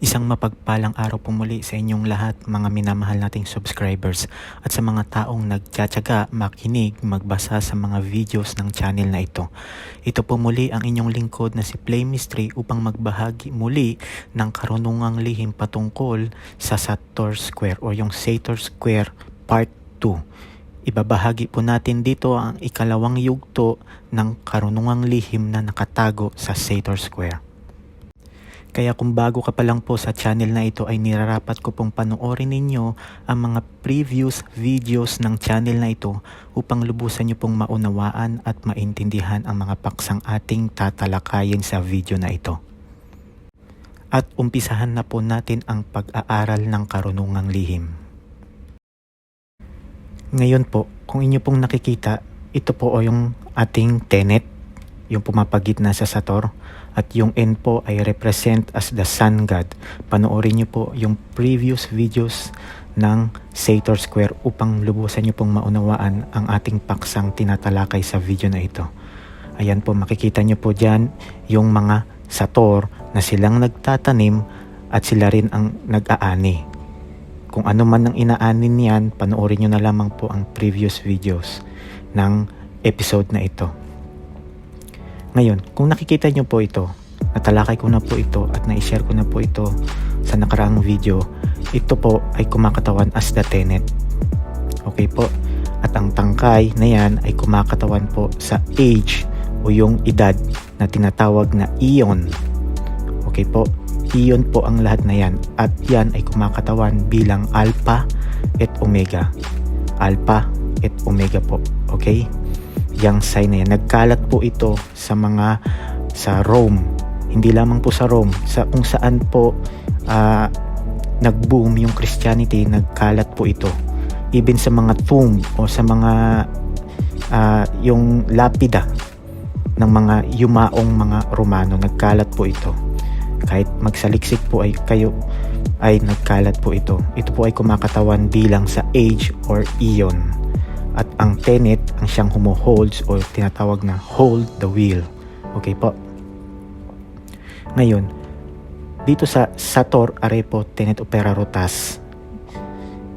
Isang mapagpalang araw po muli sa inyong lahat, mga minamahal nating subscribers, at sa mga taong nagtsatsaga makinig, magbasa sa mga videos ng channel na ito. Ito po muli ang inyong lingkod na si Play Mystery upang magbahagi muli ng karunungang lihim patungkol sa Sator Square o yung Sator Square Part 2. Ibabahagi po natin dito ang ikalawang yugto ng karunungang lihim na nakatago sa Sator Square. Kaya kung bago ka pa lang po sa channel na ito ay nirarapat ko pong panoorin ninyo ang mga previous videos ng channel na ito upang lubusan nyo pong maunawaan at maintindihan ang mga paksang ating tatalakayin sa video na ito. At umpisahan na po natin ang pag-aaral ng karunungang lihim. Ngayon po, kung inyo pong nakikita, ito po o yung ating tenet, yung pumapagitna sa Sator. At yung N po ay represent as the Sun God. Panoorin nyo po yung previous videos ng Sator Square upang lubusan nyo pong maunawaan ang ating paksang tinatalakay sa video na ito. Ayan po, makikita nyo po dyan yung mga Sator na silang nagtatanim at sila rin ang nag-aani. Kung ano man ang inaanin niyan, panoorin nyo na lamang po ang previous videos ng episode na ito. Ngayon, kung nakikita nyo po ito, natalakay ko na po ito at na-share ko na po ito sa nakaraang video, ito po ay kumakatawan as the tenet. Okay po? At ang tangkay na yan ay kumakatawan po sa age o yung edad na tinatawag na eon. Okay po? Eon po ang lahat na yan. At yan ay kumakatawan bilang alpha at omega. Alpha at omega po. Okay? Yang sign na yan. Nagkalat po ito sa Rome. Hindi lamang po sa Rome, sa kung saan po nag-boom yung Christianity, nagkalat po ito. Even sa mga tomb o sa mga yung lapida ng mga yumaong mga Romano, nagkalat po ito. Kahit magsaliksik po ay kayo ay nagkalat po ito. Ito po ay kumakatawan bilang sa age or eon. At ang tenet ang siyang humuholds o tinatawag na hold the wheel. Okay po. Ngayon, dito sa Sator Arepo Tenet Opera Rotas,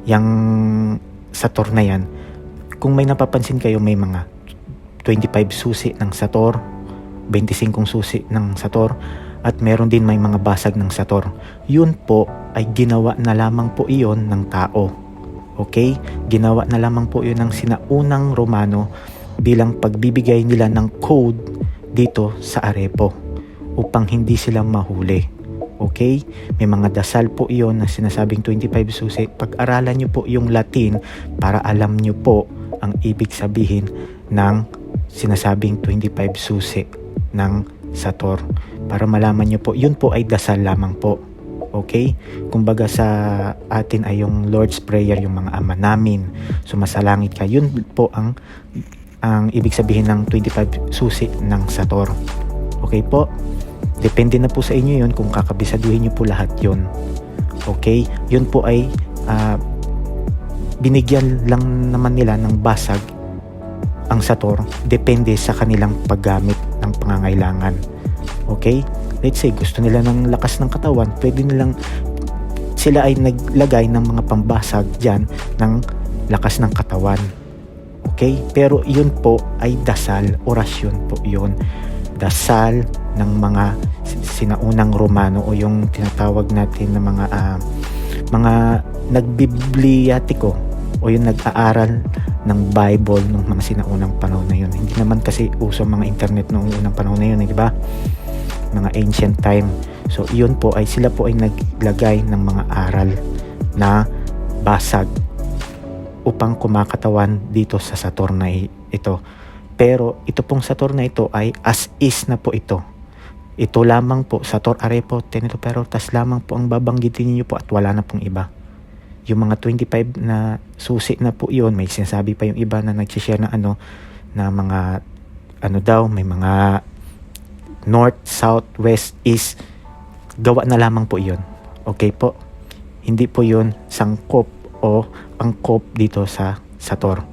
yung Sator na yan, kung may napapansin kayo, may mga 25 susi ng Sator, 25 susi ng Sator, at meron din may mga basag ng Sator. Yun po ay ginawa na lamang po iyon ng tao. Okay? Ginawa na lamang po yun ng sinaunang Romano bilang pagbibigay nila ng code dito sa Arepo upang hindi sila mahuli. Okay? May mga dasal po iyon na sinasabing 25 susi. Pag-aralan nyo po yung Latin para alam nyo po ang ibig sabihin ng sinasabing 25 susi ng Sator. Para malaman nyo po, yun po ay dasal lamang po. Okay? Kumbaga sa atin ay yung Lord's Prayer, yung mga ama namin, sumasalangit ka. Yun po ang ibig sabihin ng 25 susi ng Sator. Okay po? Depende na po sa inyo yun kung kakabisaduhin nyo po lahat yun. Okay? Yun po ay binigyan lang naman nila ng basag ang Sator. Depende sa kanilang paggamit ng pangangailangan. Okay? Let's say gusto nila ng lakas ng katawan, pwede nilang sila ay naglagay ng mga pambasag dyan ng lakas ng katawan. Okay? Pero yun po ay dasal, orasyon po yun. Dasal ng mga sinaunang Romano o yung tinatawag natin na mga nagbibliatiko o yung nag-aaral ng Bible ng mga sinaunang panahon na yun. Hindi naman kasi uso mga internet noong unang panahon na yun, di ba? Mga ancient time. So yun po ay sila po ay naglagay ng mga aral na basag upang kumakatawan dito sa Saturn na ito. Pero ito pong Saturn na ito ay as is na po ito. Ito lamang po, Saturn Arepo Tenito Perotas lamang po ang babanggitin niyo po at wala na pong iba. Yung mga 25 na susi na po yun, may sinasabi pa yung iba na nag-share na na mga daw, may mga north, south, west, east, gawa na lamang po yun. Okay po? Hindi po yun sangkop o angkop dito sa Sator.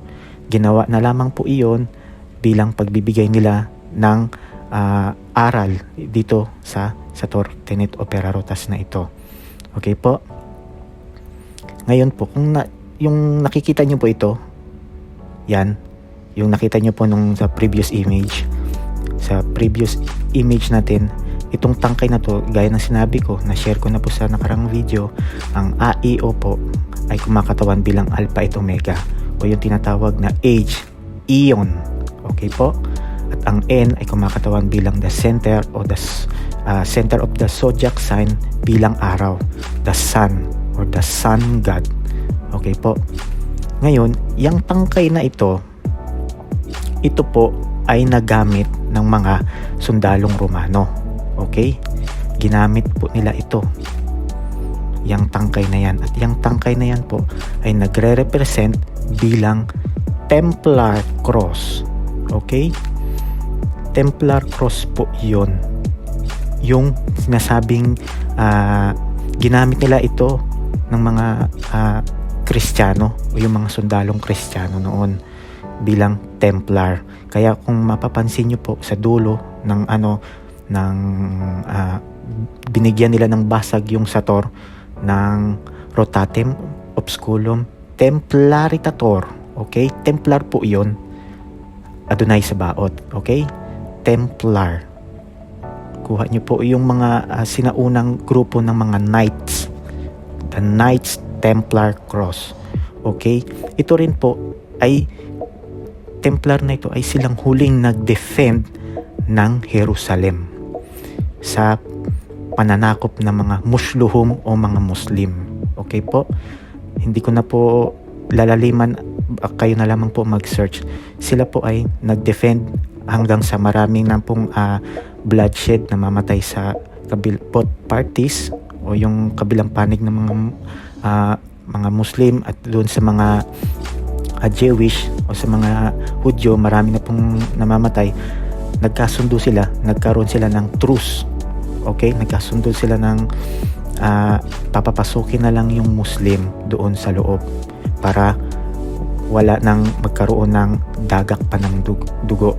Ginawa na lamang po iyon bilang pagbibigay nila ng aral dito sa Sator Tenet Opera Rotas na ito. Okay po? Ngayon po, kung yung nakikita nyo po ito, yan, yung nakita nyo po nung sa previous image natin, itong tangkay na to, gaya ng sinabi ko, na-share ko na po sa nakarang video, ang AEO po ay kumakatawan bilang Alpha at Omega o yung tinatawag na age, Eon. Okay po? At ang N ay kumakatawan bilang the center o the center of the zodiac sign bilang araw, the sun or the sun god. Okay po? Ngayon, yung tangkay na ito po ay nagamit ng mga sundalong Romano. Okay? Ginamit po nila ito. Yang tangkay na yan. At yung tangkay na yan po ay nagre-represent bilang Templar Cross. Okay? Templar Cross po yun. Yung sinasabing ginamit nila ito ng mga Kristiyano o yung mga sundalong Kristiyano noon bilang Templar. Kaya kung mapapansin nyo po sa dulo ng binigyan nila ng basag yung Sator ng Rotatem Obsculum Templaritator. Okay? Templar po yun. Adonai Sabaoth. Okay? Templar. Kuha nyo po yung mga sinaunang grupo ng mga Knights. The Knights Templar Cross. Okay? Ito rin po ay Templar na ito ay silang huling nag-defend ng Jerusalem sa pananakop ng mga Musluhum o mga Muslim. Okay po? Hindi ko na po lalaliman, kayo na lamang po mag-search. Sila po ay nag-defend hanggang sa maraming na pong bloodshed na mamatay sa both parties o yung kabilang panig ng mga Muslim at doon sa mga Jewish o sa mga Hudyo, marami na pong namamatay. Nagkasundo sila, nagkaroon sila ng truce. Okay? Nagkasundo sila ng papapasukin na lang yung Muslim doon sa loob para wala nang magkaroon ng dagak pa ng dugo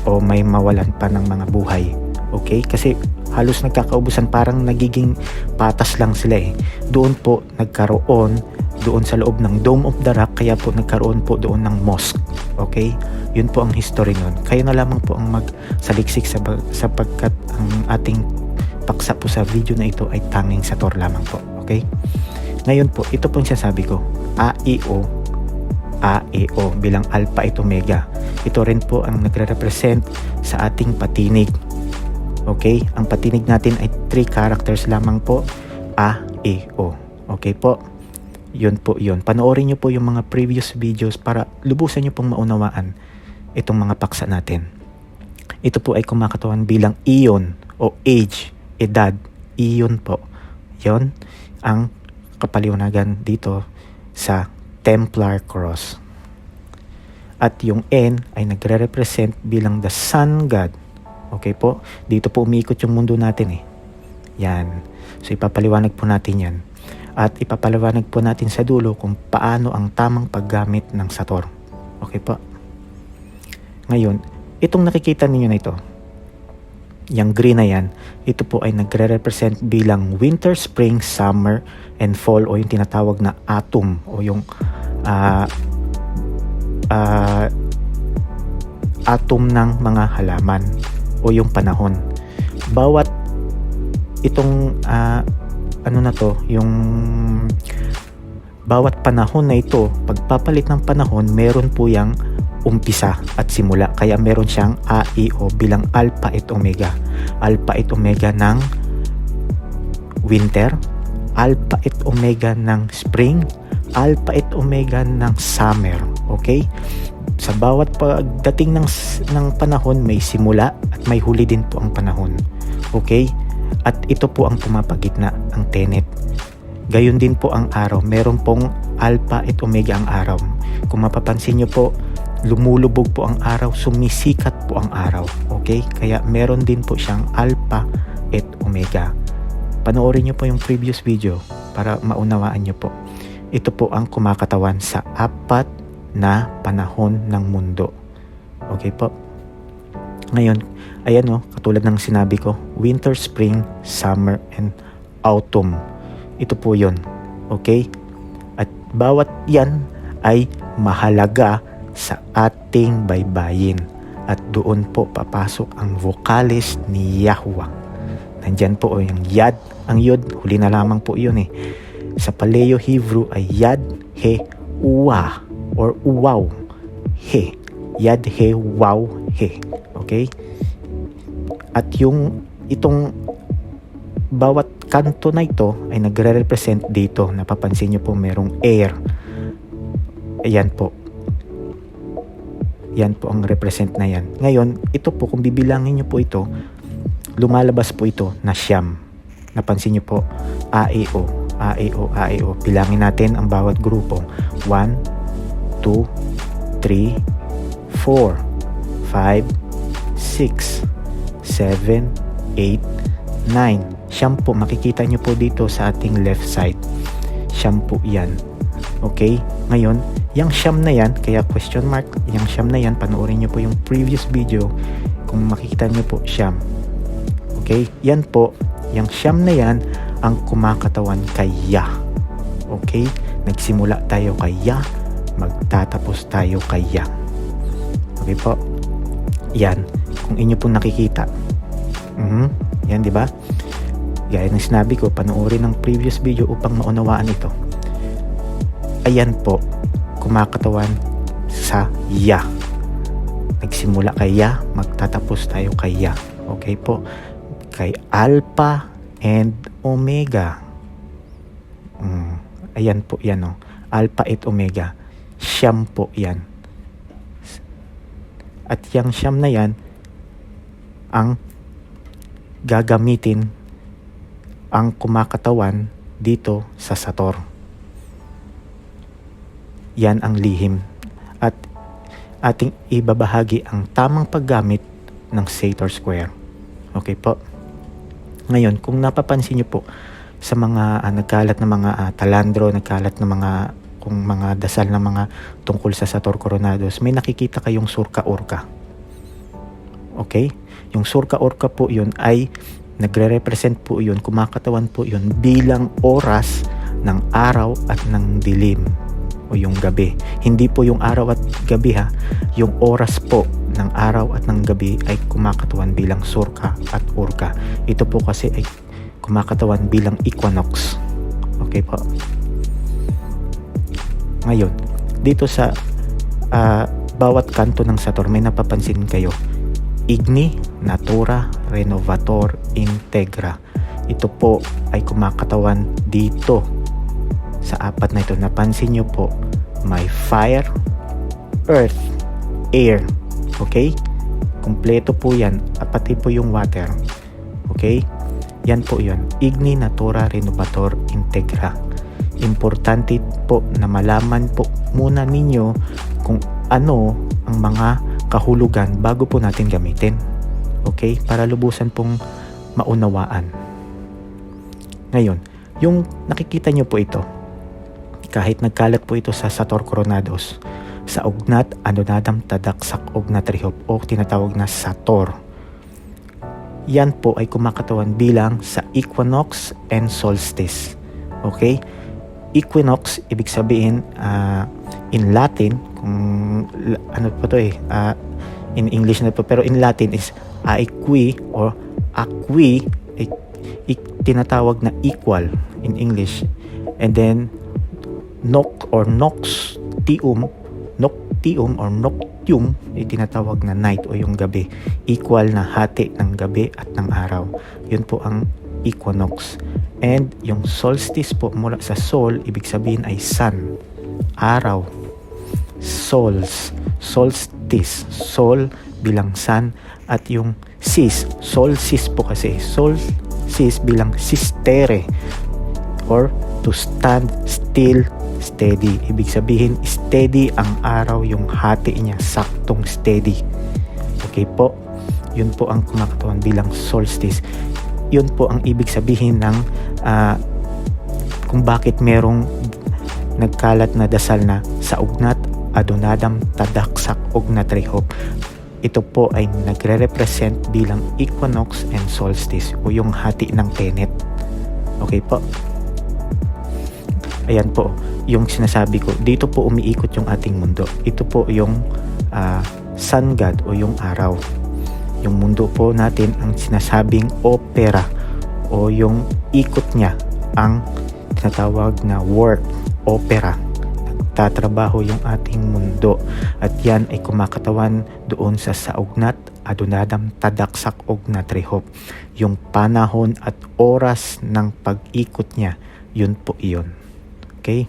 o may mawalan pa ng mga buhay. Okay? Kasi halos nagkakaubusan, parang nagiging patas lang sila eh. Doon po nagkaroon doon sa loob ng Dome of the Rock, kaya po nagkaroon po doon ng mosque. Okay? Yun po ang history nun. Kayo na lamang po ang magsaliksik sapagkat ang ating paksa po sa video na ito ay tanging Sator lamang po. Okay? Ngayon po, ito po yung sasabi ko. AEO bilang Alpha at Omega. Ito rin po ang nagre-represent sa ating patinig. Okay? Ang patinig natin ay 3 characters lamang po. AEO. Okay po? Yun po yun. Panoorin nyo po yung mga previous videos para lubusan nyo pong maunawaan itong mga paksa natin. Ito po ay kumakatawan bilang Eon o age, edad, Eon po. yon ang kapaliwanagan dito sa Templar Cross. At yung N ay nagre-represent bilang the Sun God. Okay po? Dito po umiikot yung mundo natin eh. Yan. So ipapaliwanag po natin yan. At ipapaliwanag po natin sa dulo kung paano ang tamang paggamit ng Sator. Okay po? Ngayon, itong nakikita ninyo na ito, yung green na yan, ito po ay nagre-represent bilang winter, spring, summer, and fall, o yung tinatawag na autumn, o yung atom ng mga halaman o yung panahon. Bawat itong yung bawat panahon na ito, pagpapalit ng panahon, meron po yang umpisa at simula. Kaya meron siyang A, I, O bilang alpha at omega. Alpha at omega ng winter, alpha at omega ng spring, alpha at omega ng summer. Okay? Sa bawat pagdating ng panahon, may simula at may huli din po ang panahon. Okay? At ito po ang pumapagitna, ang tenet. Gayon din po ang araw. Meron pong alpha at omega ang araw. Kung mapapansin nyo po, lumulubog po ang araw, sumisikat po ang araw. Okay? Kaya meron din po siyang alpha at omega. Panoorin nyo po yung previous video para maunawaan nyo po. Ito po ang kumakatawan sa apat na panahon ng mundo. Okay po? Ngayon, ayan katulad ng sinabi ko, winter, spring, summer, and autumn. Ito po yun. Okay? At bawat yan ay mahalaga sa ating baybayin. At doon po papasok ang vocalist ni Yahuwah. Nandyan po yung Yad. Ang Yod, huli na lamang po yun eh. Sa Paleo Hebrew ay Yad, He, Uwa or Uwaw, He. Yad, He, Waw, He. Okay? At itong bawat kanto na ito ay nagre-represent dito. Napapansin nyo po merong air. Ayan po. Yan po ang represent na yan. Ngayon, ito po, kung bibilangin nyo po ito, lumalabas po ito na siyam. Napansin nyo po, A, E, O, A, E, O, A, E, O. Bilangin natin ang bawat grupo. 1, 2, 3, 4, 5, 6, 7, 8, 9. Siyam po, makikita nyo po dito sa ating left side. Siyam po yan. Okay? Ngayon, yung siyam na yan, kaya question mark, yung siyam na yan, panoorin nyo po yung previous video kung makikita nyo po siyam. Okay? Yan po, yung siyam na yan, ang kumakatawan kay Yah. Okay? Nagsimula tayo kay Yah, magtatapos tayo kay Yah. Okay po? Yan. Kung inyo pong nakikita. Yan, di ba? Gaya ng sinabi ko, panoorin ang previous video upang maunawaan ito. Ayan po, kumakatawan sa Yah. Nagsimula kay Yah, magtatapos tayo kay Yah. Okay po? Kay Alpha and Omega. Ayan po yan Alpha at Omega. Siyam po yan. At yung siyam na yan ang gagamitin ang kumakatawan dito sa Sator. Yan ang lihim. At ating ibabahagi ang tamang paggamit ng Sator Square. Okay po? Ngayon, kung napapansin nyo po sa mga nagkalat na mga talandro, nagkalat na mga dasal na mga tungkol sa Sator Coronados, may nakikita kayong surka orka. Okay? Yung surka orka po yun ay nagre-represent po yun, kumakatawan po yun bilang oras ng araw at ng dilim o yung gabi. Hindi po yung araw at gabi yung oras po ng araw at ng gabi ay kumakatawan bilang surka at orka. Ito po kasi ay kumakatawan bilang equinox. Okay po? Ngayon, dito sa bawat kanto ng Sator, may napapansin kayo. Igni, Natura, Renovator, Integra. Ito po ay kumakatawan dito sa apat na ito. Napansin nyo po, may fire, earth, air. Okay? Kompleto po yan. Pati po yung water. Okay? Yan po yun. Igni Natura Renovator Integra. Importante po na malaman po muna ninyo kung ano ang mga kahulugan bago po natin gamitin. Okay? Para lubusan pong maunawaan. Ngayon, yung nakikita nyo po ito, kahit nagkalat po ito sa Sator Coronados, sa ugnat Adonadam Tadaksak Ugnat Rehop o tinatawag na Sator. Yan po ay kumakatawan bilang sa equinox and solstice. Okay? Equinox, ibig sabihin in Latin, kung ano po to in English na po, pero in Latin is aequi or aqui, tinatawag na equal in English. And then noctium or noctium ay tinatawag na night o yung gabi. Equal na hati ng gabi at ng araw. Yun po ang equinox. And yung solstice po mula sa sol, ibig sabihin ay sun, araw. Solstice, sol bilang sun, at yung solstice po kasi, solstice bilang sistere or to stand still, steady. Ibig sabihin, steady ang araw, yung hati niya, saktong steady. Okay po? Yun po ang kumakatawan bilang solstice. Yun po ang ibig sabihin ng kung bakit merong nagkalat na dasal na sa ugnat Adonadam Tadaksak Ugnat Rehop. Ito po ay nagre-represent bilang equinox and solstice o yung hati ng tenet. Okay po? Ayan po yung sinasabi ko. Dito po umiikot yung ating mundo. Ito po yung sun god o yung araw. Yung mundo po natin ang sinasabing opera o yung ikot niya ang tinatawag na work, opera. Nagtatrabaho yung ating mundo at yan ay kumakatawan doon sa saugnat Adonadam Tadaksak Ugnat Rehop. Yung panahon at oras ng pag-ikot niya, yun po iyon. Okay?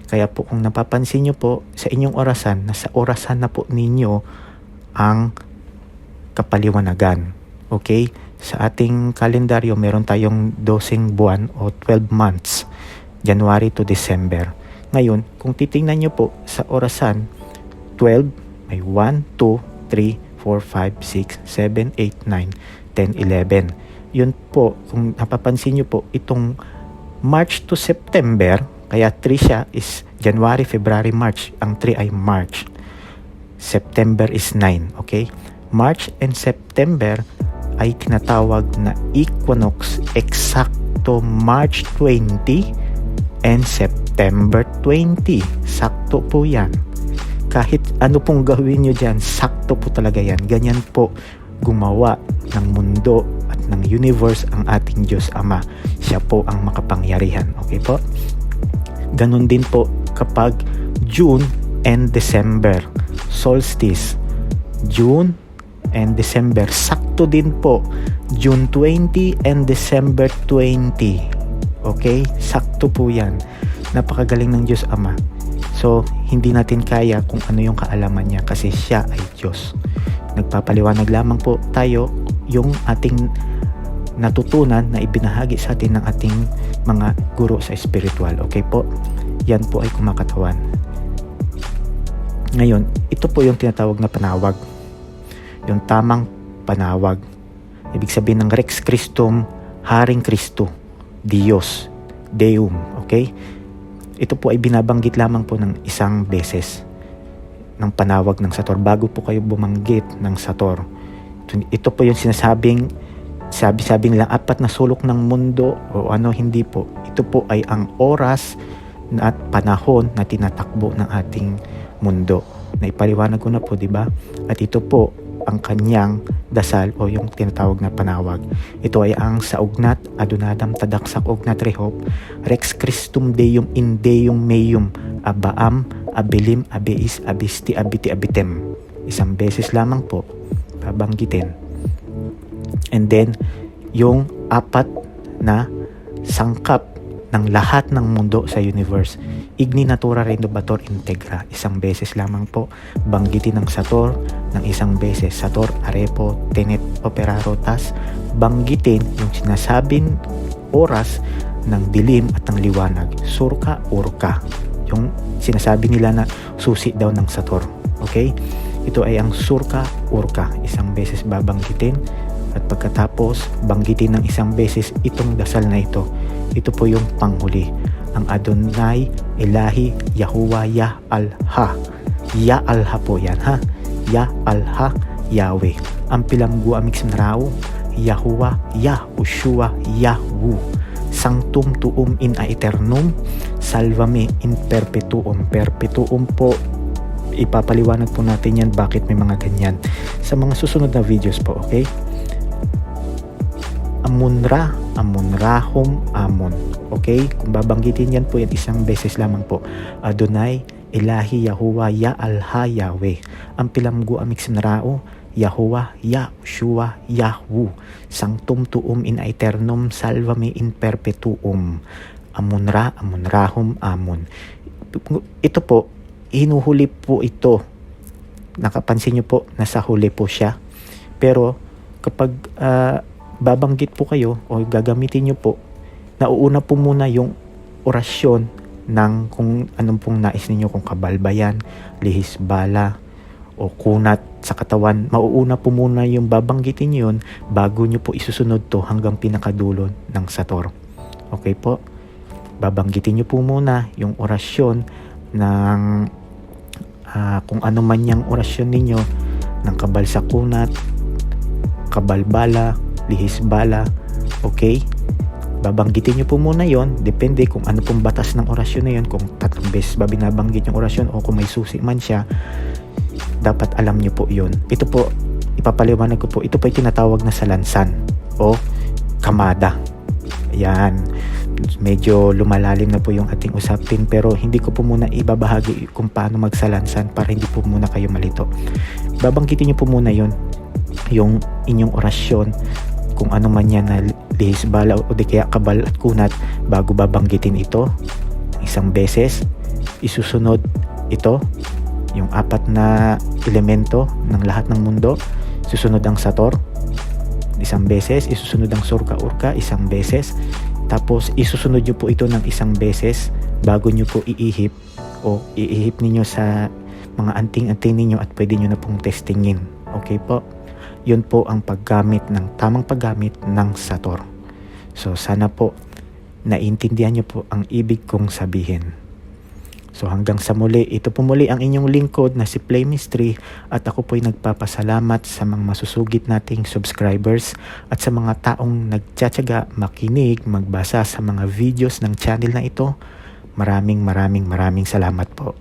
Kaya po kung napapansin nyo po sa inyong orasan, nasa orasan na po ninyo ang kapaliwanagan. Okay? Sa ating kalendaryo, meron tayong 12 buwan o 12 months, January to December. Ngayon, kung titingnan nyo po sa orasan, 12, may 1, 2, 3, 4, 5, 6, 7, 8, 9, 10, 11. Yun po, kung napapansin nyo po, itong March to September, kaya 3 siya is January, February, March. Ang 3 ay March. September is 9. Okay? March and September ay tinatawag na equinox. Eksakto March 20 and September 20. Sakto po yan. Kahit ano pong gawin nyo dyan, sakto po talaga yan. Ganyan po gumawa ng mundo at ng universe ang ating Diyos Ama. Siya po ang makapangyarihan. Okay po? Ganon din po kapag June and December, solstice, June and December, sakto din po, June 20 and December 20. Okay? Sakto po yan. Napakagaling ng Diyos Ama. So, hindi natin kaya kung ano yung kaalaman niya kasi siya ay Diyos. Nagpapaliwanag lamang po tayo yung ating natutunan na ibinahagi sa atin ng ating mga guro sa spiritual. Okay po? Yan po ay kumakatawan. Ngayon, ito po yung tinatawag na panawag. Yung tamang panawag. Ibig sabihin ng Rex Christum, Haring Kristo, Dios, Deum. Okay? Ito po ay binabanggit lamang po ng isang beses ng panawag ng Sator bago po kayo bumanggit ng Sator. Ito po yung sinasabing sabi nila 4 na sulok ng mundo o ano, hindi po. Ito po ay ang oras at panahon na tinatakbo ng ating mundo. Naipaliwanag ko na po, di ba? At ito po ang kanyang dasal o yung tinatawag na panawag. Ito ay ang saugnat Adonadam Tadaksak Ugnat Rehop, Rex Christum Deum in Deum Meum, Abaam, Abilim, Abeis, Abisti, Abiti, Abitem. Isang beses lamang po babanggitin. And then, yung 4 na sangkap ng lahat ng mundo sa universe. Igni natura renovator integra. Isang beses lamang po. Banggitin ng Sator ng isang beses. Sator, arepo, tenet, operaro. Tas banggitin yung sinasabing oras ng dilim at ng liwanag. Surka, urka. Yung sinasabi nila na susi daw ng Sator. Okay? Ito ay ang surka, urka. Isang beses babanggitin. At pagkatapos, banggitin ng isang beses itong dasal na ito. Ito po yung panghuli. Ang Adonai, Elahi, Yahuwah, Ya-Al-Ha. Ya-Al-Ha po yan, ha? Ya-Al-Ha, Yahweh. Ang pilanggu amik sinrao, Yahuwah, Ya-Ushua, Yahwu. Sanctum tuum in aeternum, salvame in perpetuum. Perpetuum po, ipapaliwanag po natin yan bakit may mga ganyan sa mga susunod na videos po, okay? Amunra, amunrahum, amon. Okay? Kung babanggitin yan po yan isang beses lamang po. Adonai, Elahi, Yahuwah, Ya-Al-Ha, Yahweh. Ang pilamgu amik sinrao, Yahuwah, Ya-Ushua, Yahwu. Sanctum tuum in aeternum, salvame in perpetuum. Amunra, amunrahum, amon. Ito po, hinuhuli po ito. Nakapansin nyo po, nasa huli po siya. Pero kapag babanggit po kayo o gagamitin nyo po, nauuna po muna yung orasyon ng kung anong pong nais ninyo, kung kabalbayan, lihis bala, o kunat sa katawan. Mauuna po muna yung babanggitin nyo yun bago nyo po isusunod to hanggang pinakadulo ng Sator. Okay po? Babanggitin nyo po muna yung orasyon ng kung ano man yung orasyon ninyo ng kabal sa kunat, kabalbala, lihis bala, okay? Babanggitin nyo po muna yon. Depende kung ano pong batas ng orasyon na yon. Kung 3 beses ba binabanggit yung orasyon o kung may susi man siya, dapat alam nyo po yon. Ito po, ipapaliwanag ko po, ito po ay tinatawag na salansan o kamada. Ayan, medyo lumalalim na po yung ating usapin, pero hindi ko po muna ibabahagi kung paano magsalansan para hindi po muna kayo malito. Babanggitin nyo po muna yon, yung inyong orasyon, kung ano man yan na lihis bala o di kaya kabal at kunat, bago babanggitin ito isang beses. Isusunod ito, yung 4 na elemento ng lahat ng mundo. Susunod ang Sator, isang beses. Isusunod ang Surka, Urka, isang beses. Tapos isusunod nyo po ito ng isang beses bago nyo po iihip o iihip ninyo sa mga anting-anting ninyo at pwede nyo na pong testingin. Okay po? Yun po ang paggamit ng tamang paggamit ng Sator. So sana po naintindihan nyo po ang ibig kong sabihin. So hanggang sa muli, ito po muli ang inyong lingkod na si Play Mystery, at ako po'y nagpapasalamat sa mga masusugit nating subscribers at sa mga taong nagtsatsaga makinig, magbasa sa mga videos ng channel na ito. Maraming salamat po.